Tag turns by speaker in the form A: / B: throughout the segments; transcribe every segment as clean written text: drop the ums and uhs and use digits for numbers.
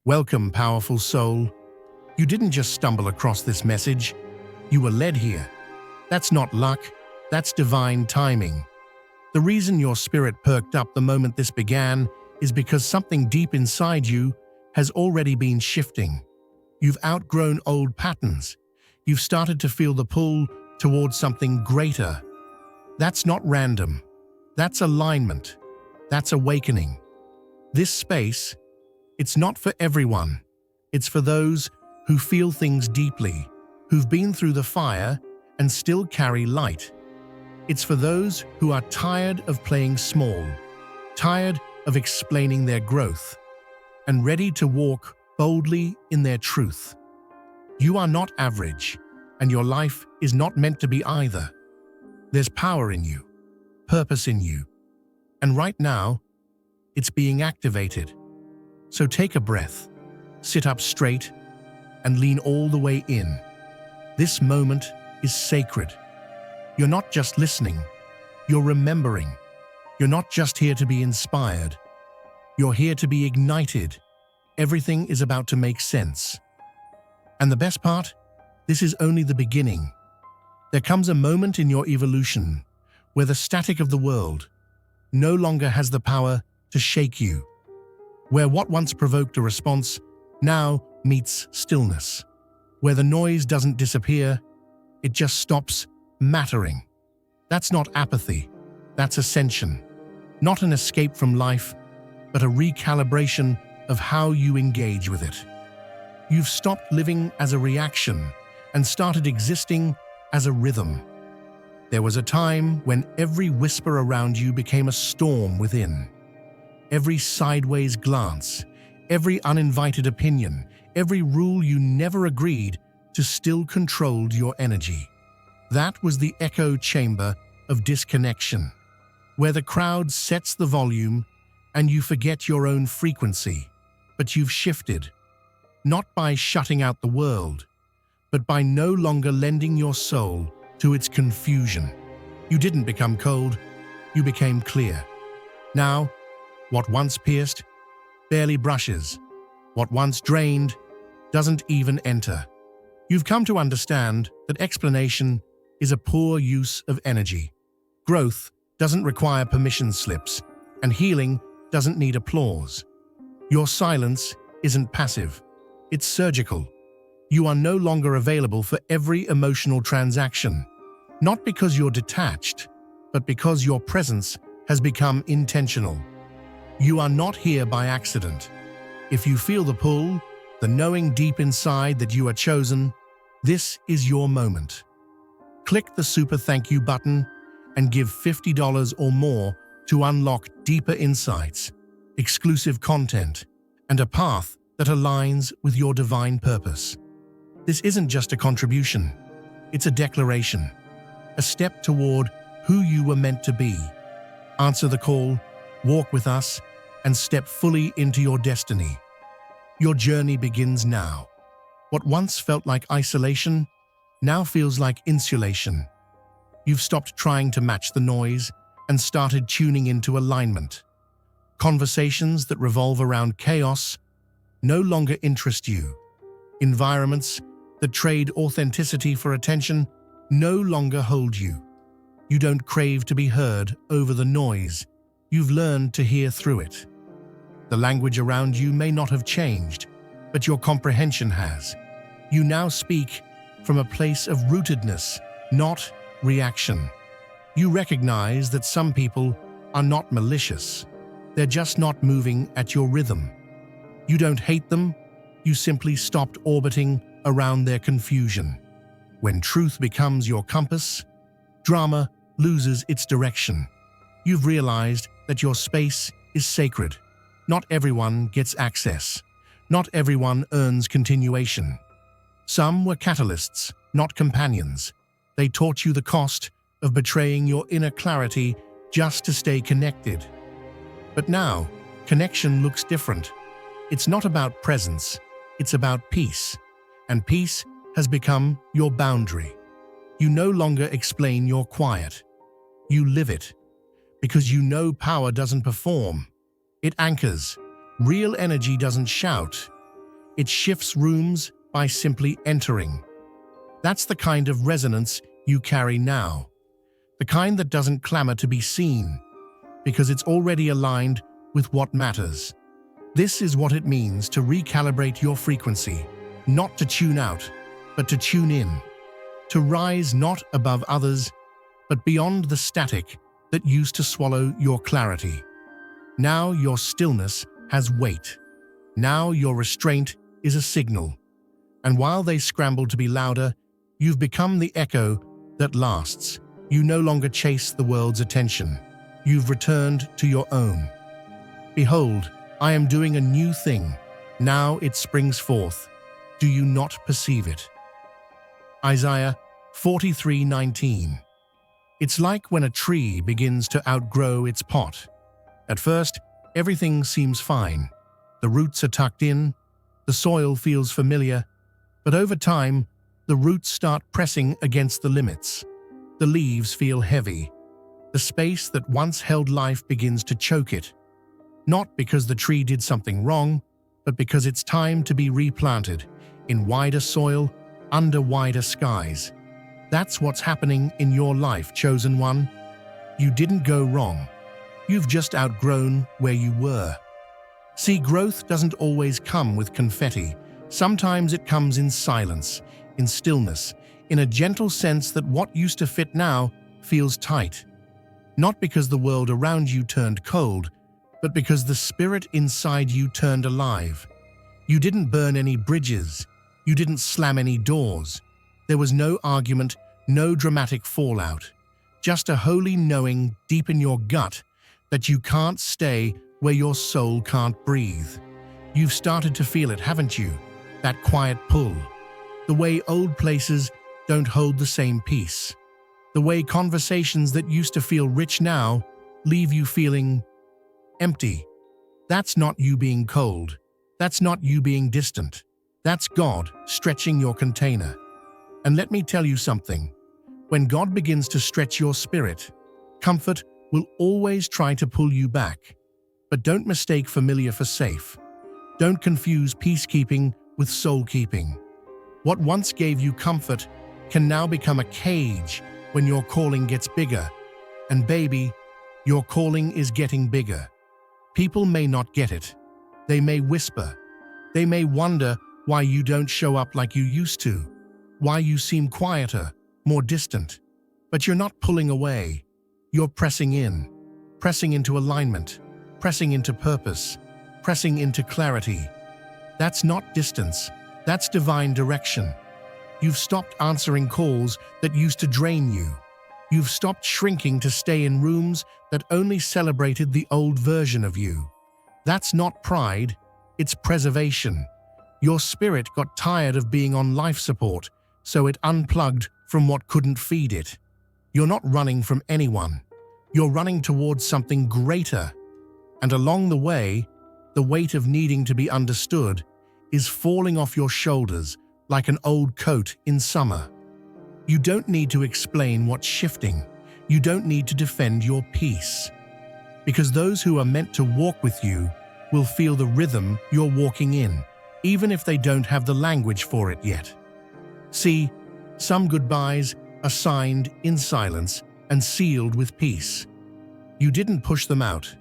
A: Welcome, powerful soul. You didn't just stumble across this message. You were led here. That's not luck, that's divine timing. The reason your spirit perked up the moment this began is because something deep inside you has already been shifting. You've outgrown old patterns. You've started to feel the pull towards something greater. That's not random. That's alignment. That's awakening. This space, it's not for everyone. It's for those who feel things deeply, who've been through the fire and still carry light. It's for those who are tired of playing small, tired of explaining their growth, and ready to walk boldly in their truth. You are not average, and your life is not meant to be either. There's power in you, purpose in you, and right now, it's being activated. So take a breath, sit up straight, and lean all the way in. This moment is sacred. You're not just listening, you're remembering. You're not just here to be inspired. You're here to be ignited. Everything is about to make sense. And the best part? This is only the beginning. There comes a moment in your evolution where the static of the world no longer has the power to shake you, where what once provoked a response now meets stillness, where the noise doesn't disappear, it just stops mattering. That's not apathy, that's ascension. Not an escape from life, but a recalibration of how you engage with it. You've stopped living as a reaction and started existing as a rhythm. There was a time when every whisper around you became a storm within. Every sideways glance, every uninvited opinion, every rule you never agreed to still controlled your energy. That was the echo chamber of disconnection, where the crowd sets the volume and you forget your own frequency. But you've shifted, not by shutting out the world, but by no longer lending your soul to its confusion. You didn't become cold, you became clear. Now, what once pierced barely brushes. What once drained doesn't even enter. You've come to understand that explanation is a poor use of energy. Growth doesn't require permission slips, and healing doesn't need applause. Your silence isn't passive, it's surgical. You are no longer available for every emotional transaction, not because you're detached, but because your presence has become intentional. You are not here by accident. If you feel the pull, the knowing deep inside that you are chosen, this is your moment. Click the super thank you button and give $50 or more to unlock deeper insights, exclusive content, and a path that aligns with your divine purpose. This isn't just a contribution, it's a declaration, a step toward who you were meant to be. Answer the call, walk with us, and step fully into your destiny. Your journey begins now. What once felt like isolation now feels like insulation. You've stopped trying to match the noise and started tuning into alignment. Conversations that revolve around chaos no longer interest you. Environments that trade authenticity for attention no longer hold you. You don't crave to be heard over the noise. You've learned to hear through it. The language around you may not have changed, but your comprehension has. You now speak from a place of rootedness, not reaction. You recognize that some people are not malicious. They're just not moving at your rhythm. You don't hate them, you simply stopped orbiting around their confusion. When truth becomes your compass, drama loses its direction. You've realized that your space is sacred. Not everyone gets access. Not everyone earns continuation. Some were catalysts, not companions. They taught you the cost of betraying your inner clarity just to stay connected. But now, connection looks different. It's not about presence, it's about peace. And peace has become your boundary. You no longer explain your quiet. You live it. Because you know power doesn't perform. It anchors. Real energy doesn't shout. It shifts rooms by simply entering. That's the kind of resonance you carry now. The kind that doesn't clamor to be seen, because it's already aligned with what matters. This is what it means to recalibrate your frequency, not to tune out, but to tune in. To rise not above others, but beyond the static that used to swallow your clarity. Now your stillness has weight. Now your restraint is a signal. And while they scramble to be louder, you've become the echo that lasts. You no longer chase the world's attention. You've returned to your own. Behold, I am doing a new thing. Now it springs forth. Do you not perceive it? Isaiah 43:19. It's like when a tree begins to outgrow its pot. At first, everything seems fine. The roots are tucked in, the soil feels familiar, but over time, the roots start pressing against the limits. The leaves feel heavy. The space that once held life begins to choke it. Not because the tree did something wrong, but because it's time to be replanted in wider soil, under wider skies. That's what's happening in your life, chosen one. You didn't go wrong. You've just outgrown where you were. See, growth doesn't always come with confetti. Sometimes it comes in silence, in stillness, in a gentle sense that what used to fit now feels tight. Not because the world around you turned cold, but because the spirit inside you turned alive. You didn't burn any bridges. You didn't slam any doors. There was no argument, no dramatic fallout. Just a holy knowing deep in your gut that you can't stay where your soul can't breathe. You've started to feel it, haven't you? That quiet pull. The way old places don't hold the same peace. The way conversations that used to feel rich now leave you feeling empty. That's not you being cold. That's not you being distant. That's God stretching your container. And let me tell you something. When God begins to stretch your spirit, comfort will always try to pull you back. But don't mistake familiar for safe. Don't confuse peacekeeping with soul-keeping. What once gave you comfort can now become a cage when your calling gets bigger. And baby, your calling is getting bigger. People may not get it. They may whisper. They may wonder why you don't show up like you used to, why you seem quieter, more distant. But you're not pulling away. You're pressing into alignment, pressing into purpose, pressing into clarity. That's not distance. That's divine direction. You've stopped answering calls that used to drain you. You've stopped shrinking to stay in rooms that only celebrated the old version of you. That's not pride, it's preservation. Your spirit got tired of being on life support, so it unplugged from what couldn't feed it. You're not running from anyone. You're running towards something greater. And along the way, the weight of needing to be understood is falling off your shoulders like an old coat in summer. You don't need to explain what's shifting. You don't need to defend your peace. Because those who are meant to walk with you will feel the rhythm you're walking in, even if they don't have the language for it yet. See, some goodbyes are signed in silence and sealed with peace. You didn't push them out.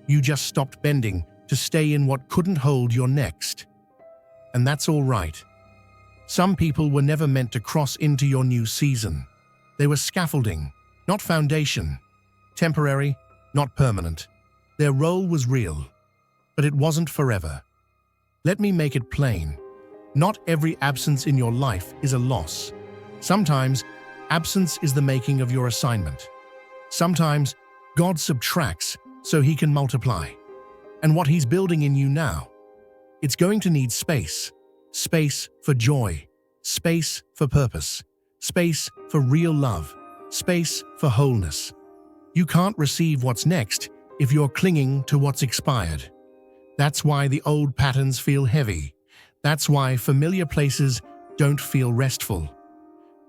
A: You just stopped bending to stay in what couldn't hold your next. And that's all right. Some people were never meant to cross into your new season. They were scaffolding, not foundation. Temporary, not permanent. Their role was real, but it wasn't forever. Let me make it plain. Not every absence in your life is a loss. Sometimes, absence is the making of your assignment. Sometimes, God subtracts so He can multiply. And what He's building in you now, it's going to need space. Space for joy. Space for purpose. Space for real love. Space for wholeness. You can't receive what's next if you're clinging to what's expired. That's why the old patterns feel heavy. That's why familiar places don't feel restful.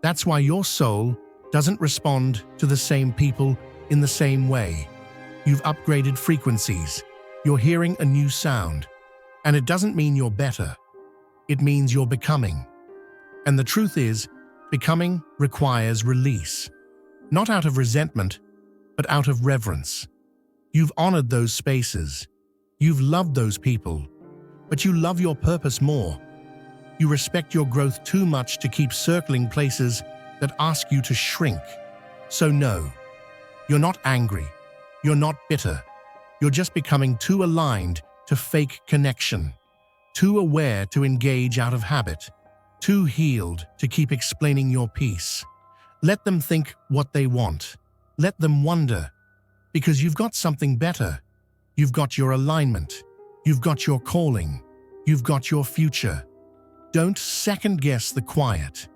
A: That's why your soul doesn't respond to the same people in the same way. You've upgraded frequencies. You're hearing a new sound. And it doesn't mean you're better. It means you're becoming. And the truth is, becoming requires release. Not out of resentment, but out of reverence. You've honored those spaces. You've loved those people. But you love your purpose more. You respect your growth too much to keep circling places that ask you to shrink. So no, you're not angry. You're not bitter. You're just becoming too aligned to fake connection, too aware to engage out of habit, too healed to keep explaining your piece. Let them think what they want. Let them wonder, because you've got something better. You've got your alignment. You've got your calling. You've got your future. Don't second-guess the quiet.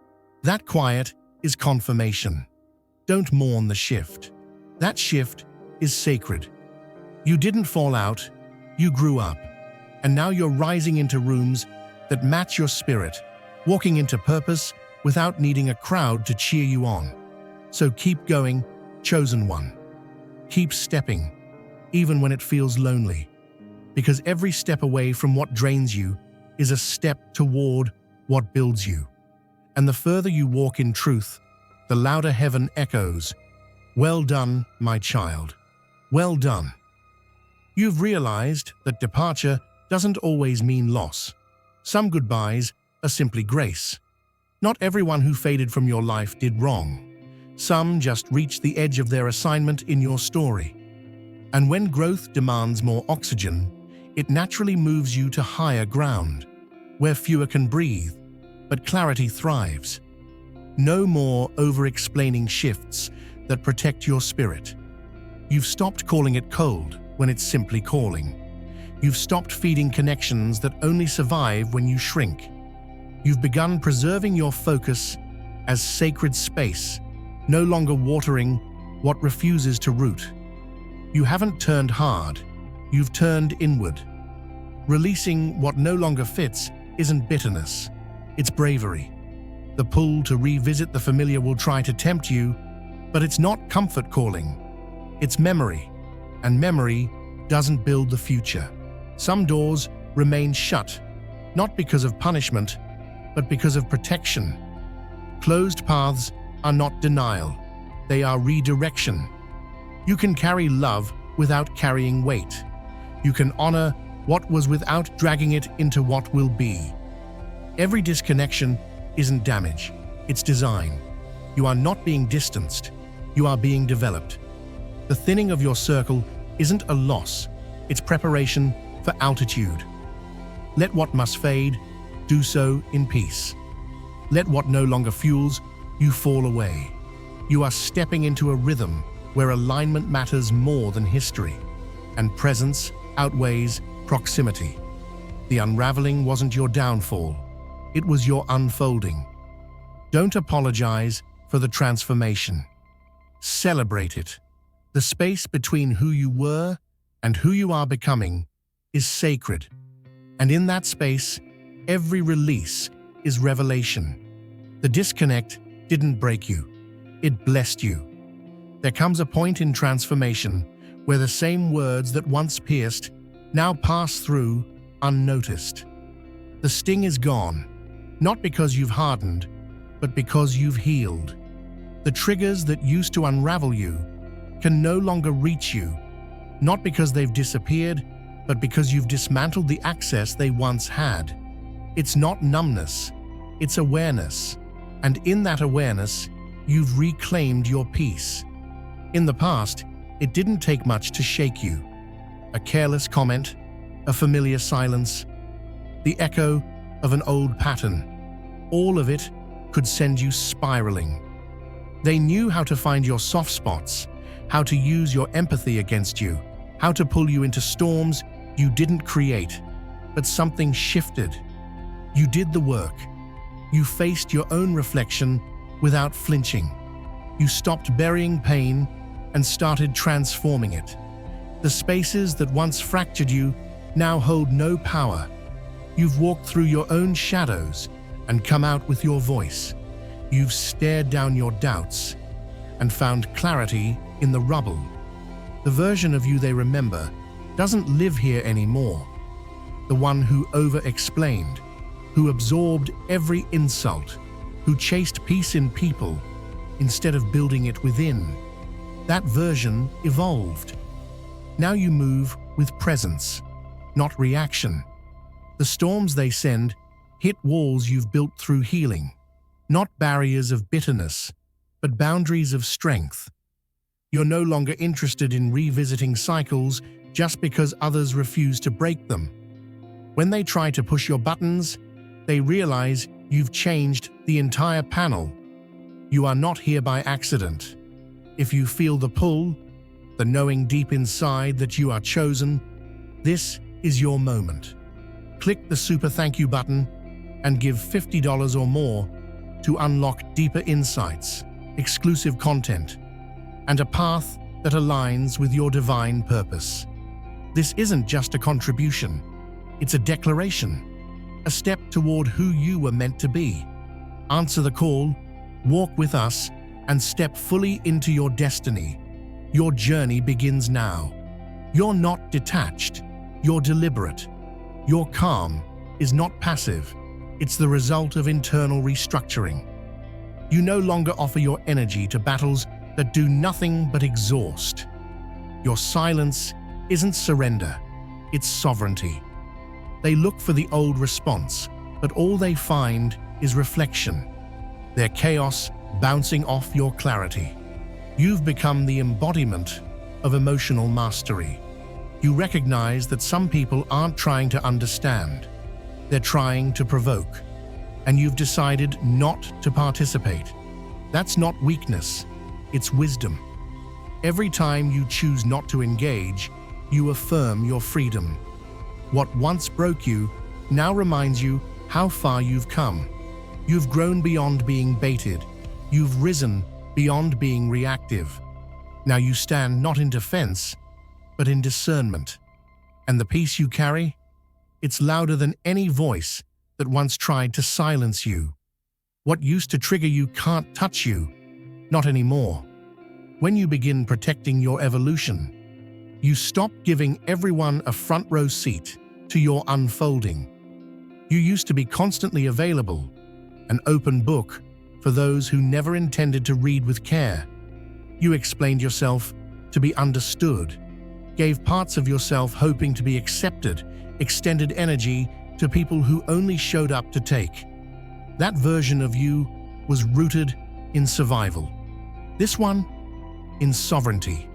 A: That quiet is confirmation. Don't mourn the shift. That shift is sacred. You didn't fall out, you grew up, and now you're rising into rooms that match your spirit, walking into purpose without needing a crowd to cheer you on. So keep going, chosen one. Keep stepping, even when it feels lonely, because every step away from what drains you is a step toward what builds you. And the further you walk in truth, the louder heaven echoes, "Well done, my child. Well done." You've realized that departure doesn't always mean loss. Some goodbyes are simply grace. Not everyone who faded from your life did wrong. Some just reached the edge of their assignment in your story. And when growth demands more oxygen, it naturally moves you to higher ground, where fewer can breathe, but clarity thrives. No more over-explaining shifts that protect your spirit. You've stopped calling it cold when it's simply calling. You've stopped feeding connections that only survive when you shrink. You've begun preserving your focus as sacred space, no longer watering what refuses to root. You haven't turned hard, you've turned inward. Releasing what no longer fits isn't bitterness, it's bravery. The pull to revisit the familiar will try to tempt you, but it's not comfort calling. It's memory, and memory doesn't build the future. Some doors remain shut, not because of punishment, but because of protection. Closed paths are not denial, they are redirection. You can carry love without carrying weight. You can honor what was without dragging it into what will be. Every disconnection isn't damage, it's design. You are not being distanced, you are being developed. The thinning of your circle isn't a loss, it's preparation for altitude. Let what must fade, do so in peace. Let what no longer fuels you fall away. You are stepping into a rhythm where alignment matters more than history, and presence outweighs proximity. The unraveling wasn't your downfall, it was your unfolding. Don't apologize for the transformation. Celebrate it. The space between who you were and who you are becoming is sacred. And in that space, every release is revelation. The disconnect didn't break you, it blessed you. There comes a point in transformation where the same words that once pierced now pass through unnoticed. The sting is gone, not because you've hardened, but because you've healed. The triggers that used to unravel you can no longer reach you, not because they've disappeared, but because you've dismantled the access they once had. It's not numbness, it's awareness. And in that awareness, you've reclaimed your peace. In the past, it didn't take much to shake you. A careless comment, a familiar silence, the echo of an old pattern. All of it could send you spiraling. They knew how to find your soft spots, how to use your empathy against you, how to pull you into storms you didn't create. But something shifted. You did the work. You faced your own reflection without flinching. You stopped burying pain and started transforming it. The spaces that once fractured you now hold no power. You've walked through your own shadows and come out with your voice. You've stared down your doubts and found clarity in the rubble. The version of you they remember doesn't live here anymore. The one who over-explained, who absorbed every insult, who chased peace in people instead of building it within. That version evolved. Now you move with presence, not reaction. The storms they send hit walls you've built through healing, not barriers of bitterness, but boundaries of strength. You're no longer interested in revisiting cycles just because others refuse to break them. When they try to push your buttons, they realize you've changed the entire panel. You are not here by accident. If you feel the pull, the knowing deep inside that you are chosen, this is your moment. Click the super thank you button and give $50 or more to unlock deeper insights, exclusive content, and a path that aligns with your divine purpose. This isn't just a contribution, it's a declaration, a step toward who you were meant to be. Answer the call, walk with us, and step fully into your destiny. Your journey begins now. You're not detached, you're deliberate. Your calm is not passive, it's the result of internal restructuring. You no longer offer your energy to battles that do nothing but exhaust. Your silence isn't surrender, it's sovereignty. They look for the old response, but all they find is reflection. Their chaos bouncing off your clarity. You've become the embodiment of emotional mastery. You recognize that some people aren't trying to understand. They're trying to provoke. And you've decided not to participate. That's not weakness, it's wisdom. Every time you choose not to engage, you affirm your freedom. What once broke you now reminds you how far you've come. You've grown beyond being baited. You've risen beyond being reactive. Now you stand not in defense, but in discernment. And the peace you carry? It's louder than any voice that once tried to silence you. What used to trigger you can't touch you, not anymore. When you begin protecting your evolution, you stop giving everyone a front row seat to your unfolding. You used to be constantly available, an open book for those who never intended to read with care. You explained yourself to be understood, gave parts of yourself hoping to be accepted, extended energy to people who only showed up to take. That version of you was rooted in survival. This one, in sovereignty.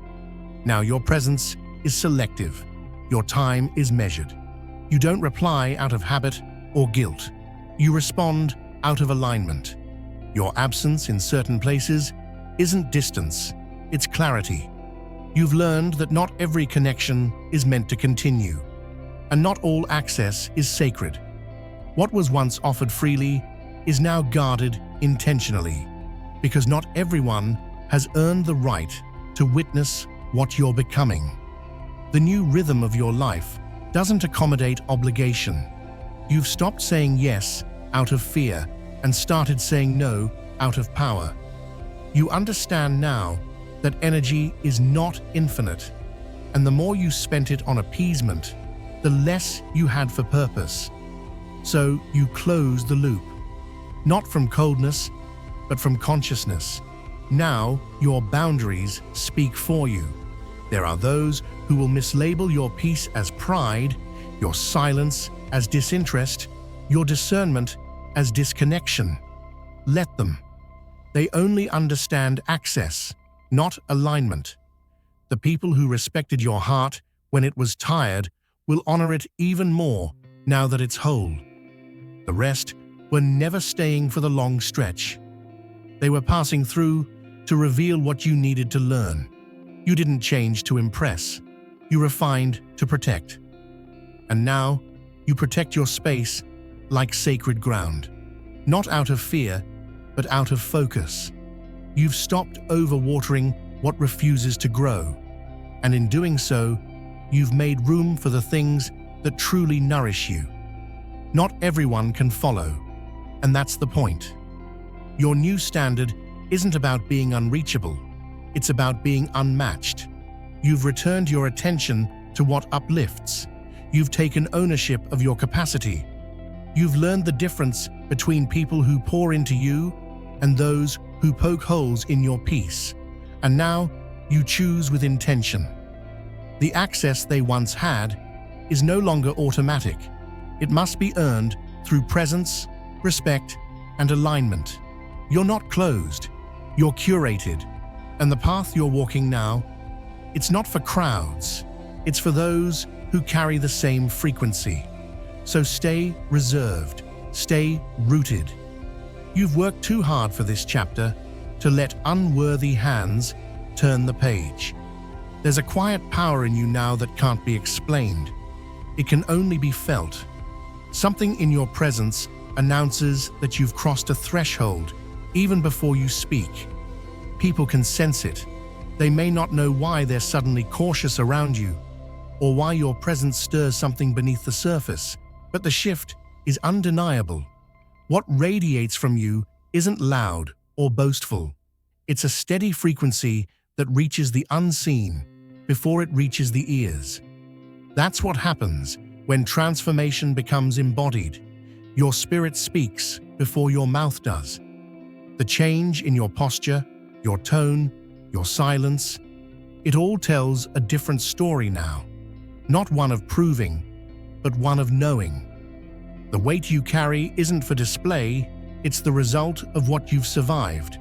A: Now your presence is selective. Your time is measured. You don't reply out of habit or guilt. You respond out of alignment. Your absence in certain places isn't distance, it's clarity. You've learned that not every connection is meant to continue, and not all access is sacred. What was once offered freely is now guarded intentionally, because not everyone has earned the right to witness what you're becoming. The new rhythm of your life doesn't accommodate obligation. You've stopped saying yes out of fear and started saying no out of power. You understand now that energy is not infinite, and the more you spent it on appeasement, the less you had for purpose. So you close the loop, not from coldness, but from consciousness. Now your boundaries speak for you. There are those who will mislabel your peace as pride, your silence as disinterest, your discernment as disconnection. Let them. They only understand access, not alignment. The people who respected your heart when it was tired will honor it even more now that it's whole. The rest were never staying for the long stretch. They were passing through to reveal what you needed to learn. You didn't change to impress. You refined to protect. And now, you protect your space like sacred ground. Not out of fear, but out of focus. You've stopped overwatering what refuses to grow. And in doing so, you've made room for the things that truly nourish you. Not everyone can follow, and that's the point. Your new standard isn't about being unreachable, it's about being unmatched. You've returned your attention to what uplifts. You've taken ownership of your capacity. You've learned the difference between people who pour into you and those who poke holes in your peace. And now you choose with intention. The access they once had is no longer automatic. It must be earned through presence, respect, and alignment. You're not closed, you're curated. And the path you're walking now, it's not for crowds, it's for those who carry the same frequency. So stay reserved, stay rooted. You've worked too hard for this chapter to let unworthy hands turn the page. There's a quiet power in you now that can't be explained. It can only be felt. Something in your presence announces that you've crossed a threshold even before you speak. People can sense it. They may not know why they're suddenly cautious around you, or why your presence stirs something beneath the surface, but the shift is undeniable. What radiates from you isn't loud or boastful. It's a steady frequency that reaches the unseen before it reaches the ears. That's what happens when transformation becomes embodied. Your spirit speaks before your mouth does. The change in your posture, your tone, your silence, it all tells a different story now. Not one of proving, but one of knowing. The weight you carry isn't for display, it's the result of what you've survived.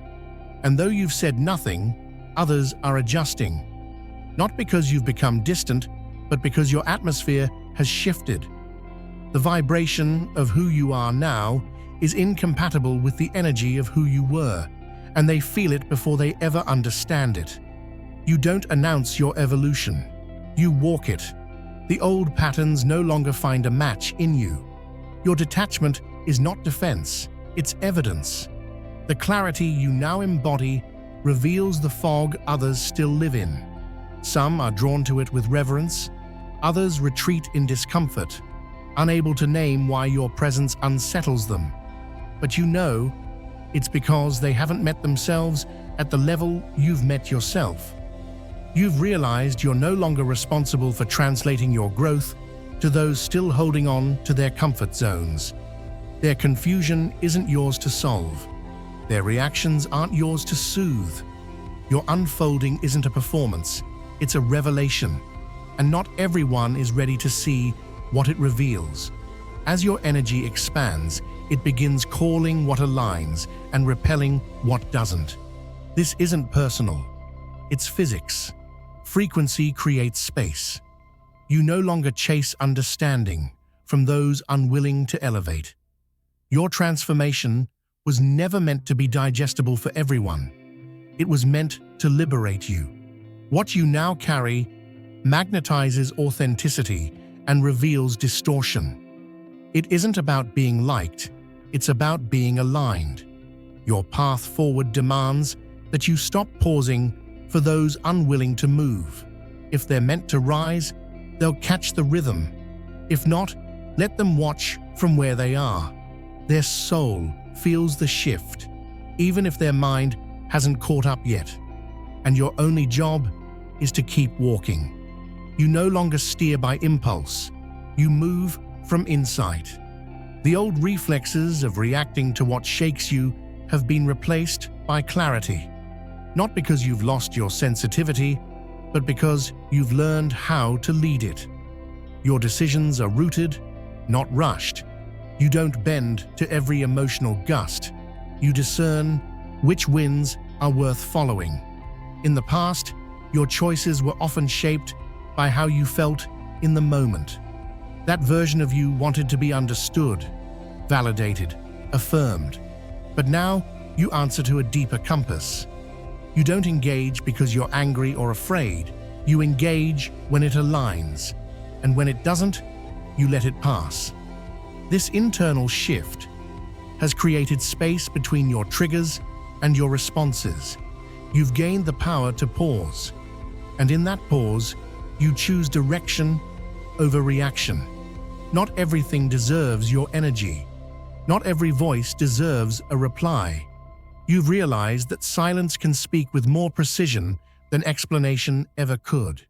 A: And though you've said nothing, others are adjusting. Not because you've become distant, but because your atmosphere has shifted. The vibration of who you are now is incompatible with the energy of who you were, and they feel it before they ever understand it. You don't announce your evolution, you walk it. The old patterns no longer find a match in you. Your detachment is not defense, it's evidence. The clarity you now embody reveals the fog others still live in. Some are drawn to it with reverence, others retreat in discomfort, unable to name why your presence unsettles them. But you know, it's because they haven't met themselves at the level you've met yourself. You've realized you're no longer responsible for translating your growth to those still holding on to their comfort zones. Their confusion isn't yours to solve. Their reactions aren't yours to soothe. Your unfolding isn't a performance, it's a revelation. And not everyone is ready to see what it reveals. As your energy expands, it begins calling what aligns and repelling what doesn't. This isn't personal, it's physics. Frequency creates space. You no longer chase understanding from those unwilling to elevate. Your transformation was never meant to be digestible for everyone. It was meant to liberate you. What you now carry magnetizes authenticity and reveals distortion. It isn't about being liked, it's about being aligned. Your path forward demands that you stop pausing for those unwilling to move. If they're meant to rise, they'll catch the rhythm. If not, let them watch from where they are. Their soul feels the shift, even if their mind hasn't caught up yet. And your only job is to keep walking. You no longer steer by impulse. You move from insight. The old reflexes of reacting to what shakes you have been replaced by clarity. Not because you've lost your sensitivity, but because you've learned how to lead it. Your decisions are rooted, not rushed. You don't bend to every emotional gust. You discern which winds are worth following. In the past, your choices were often shaped by how you felt in the moment. That version of you wanted to be understood, validated, affirmed. But now you answer to a deeper compass. You don't engage because you're angry or afraid. You engage when it aligns, and when it doesn't, you let it pass. This internal shift has created space between your triggers and your responses. You've gained the power to pause, and in that pause, you choose direction over reaction. Not everything deserves your energy. Not every voice deserves a reply. You've realized that silence can speak with more precision than explanation ever could.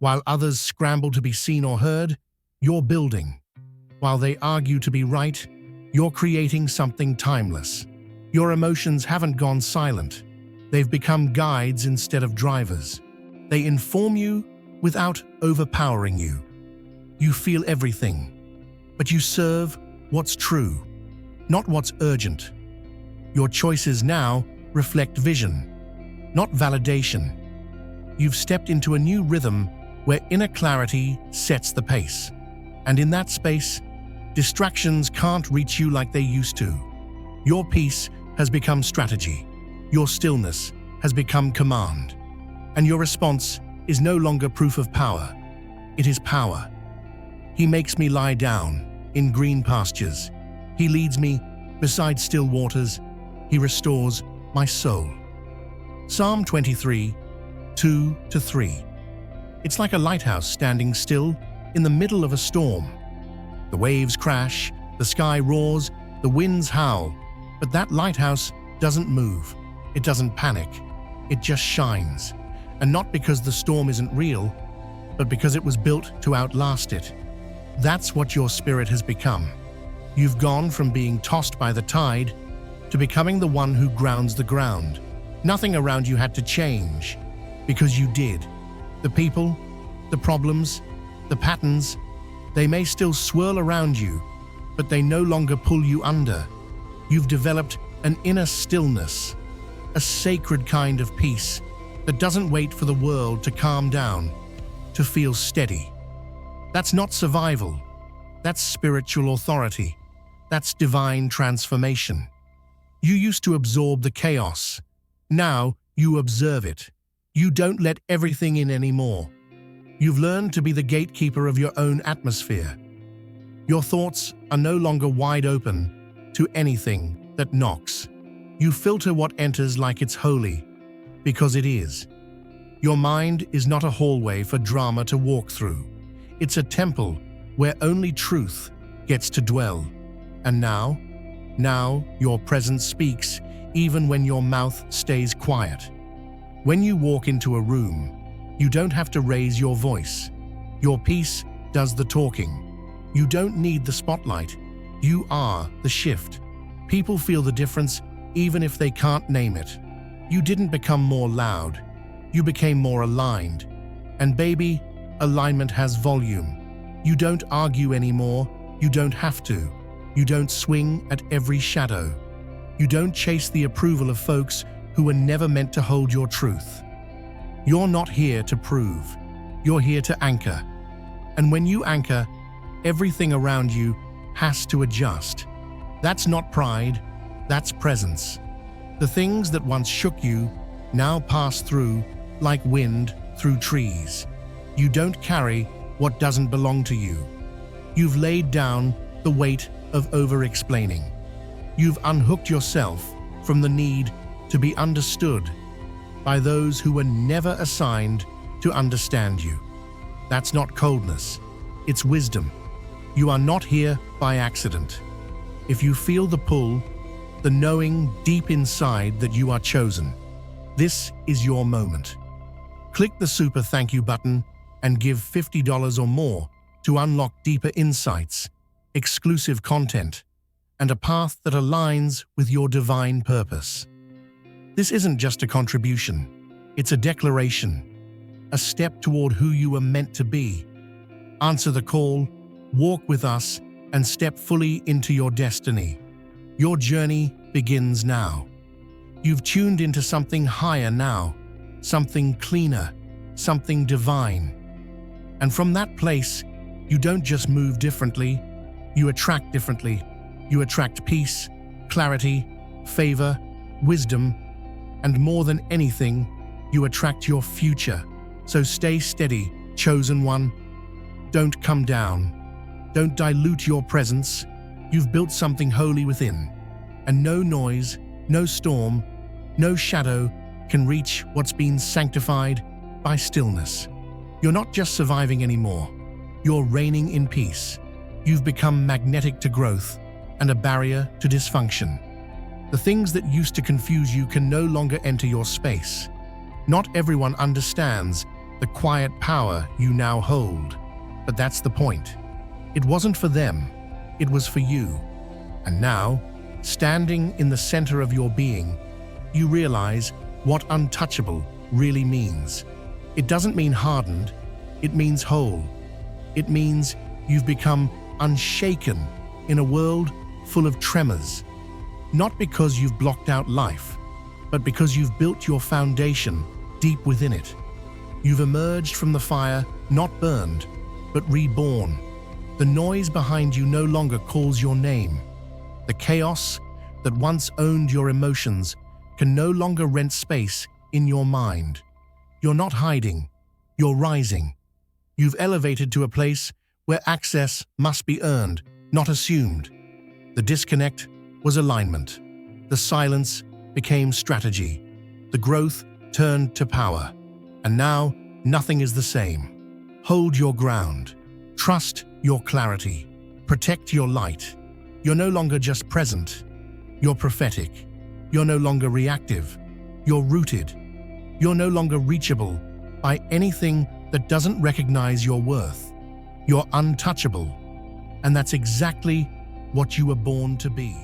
A: While others scramble to be seen or heard, you're building. While they argue to be right, you're creating something timeless. Your emotions haven't gone silent. They've become guides instead of drivers. They inform you without overpowering you. You feel everything, but you serve what's true, not what's urgent. Your choices now reflect vision, not validation. You've stepped into a new rhythm where inner clarity sets the pace. And in that space, distractions can't reach you like they used to. Your peace has become strategy. Your stillness has become command. And your response is no longer proof of power. It is power. He makes me lie down in green pastures. He leads me beside still waters. He restores my soul. Psalm 23, 2-3. It's like a lighthouse standing still in the middle of a storm. The waves crash, the sky roars, the winds howl, but that lighthouse doesn't move. It doesn't panic. It just shines. And not because the storm isn't real, but because it was built to outlast it. That's what your spirit has become. You've gone from being tossed by the tide to becoming the one who grounds the ground. Nothing around you had to change, because you did. The people, the problems, the patterns, they may still swirl around you, but they no longer pull you under. You've developed an inner stillness, a sacred kind of peace that doesn't wait for the world to calm down, to feel steady. That's not survival. That's spiritual authority. That's divine transformation. You used to absorb the chaos. Now you observe it. You don't let everything in anymore. You've learned to be the gatekeeper of your own atmosphere. Your thoughts are no longer wide open to anything that knocks. You filter what enters like it's holy, because it is. Your mind is not a hallway for drama to walk through. It's a temple where only truth gets to dwell. And now your presence speaks even when your mouth stays quiet. When you walk into a room, you don't have to raise your voice. Your peace does the talking. You don't need the spotlight. You are the shift. People feel the difference even if they can't name it. You didn't become more loud. You became more aligned. And baby, alignment has volume. You don't argue anymore. You don't have to. You don't swing at every shadow. You don't chase the approval of folks who were never meant to hold your truth. You're not here to prove. You're here to anchor. And when you anchor, everything around you has to adjust. That's not pride, that's presence. The things that once shook you now pass through like wind through trees. You don't carry what doesn't belong to you. You've laid down the weight of over-explaining. You've unhooked yourself from the need to be understood by those who were never assigned to understand you. That's not coldness, it's wisdom. You are not here by accident. If you feel the pull, the knowing deep inside that you are chosen, this is your moment. Click the super thank you button and give $50 or more to unlock deeper insights, exclusive content, and a path that aligns with your divine purpose. This isn't just a contribution, it's a declaration, a step toward who you are meant to be. Answer the call, walk with us, and step fully into your destiny. Your journey begins now. You've tuned into something higher now, something cleaner, something divine. And from that place, you don't just move differently, you attract differently. You attract peace, clarity, favor, wisdom, and more than anything, you attract your future. So stay steady, chosen one. Don't come down. Don't dilute your presence. You've built something holy within. And no noise, no storm, no shadow can reach what's been sanctified by stillness. You're not just surviving anymore. You're reigning in peace. You've become magnetic to growth and a barrier to dysfunction. The things that used to confuse you can no longer enter your space. Not everyone understands the quiet power you now hold, but that's the point. It wasn't for them. It was for you. And now, standing in the center of your being, you realize what untouchable really means. It doesn't mean hardened, it means whole. It means you've become unshaken in a world full of tremors. Not because you've blocked out life, but because you've built your foundation deep within it. You've emerged from the fire, not burned, but reborn. The noise behind you no longer calls your name. The chaos that once owned your emotions can no longer rent space in your mind. You're not hiding, you're rising. You've elevated to a place where access must be earned, not assumed. The disconnect was alignment. The silence became strategy. The growth turned to power. And now, nothing is the same. Hold your ground. Trust your clarity. Protect your light. You're no longer just present. You're prophetic. You're no longer reactive. You're rooted. You're no longer reachable by anything that doesn't recognize your worth. You're untouchable. And that's exactly what you were born to be.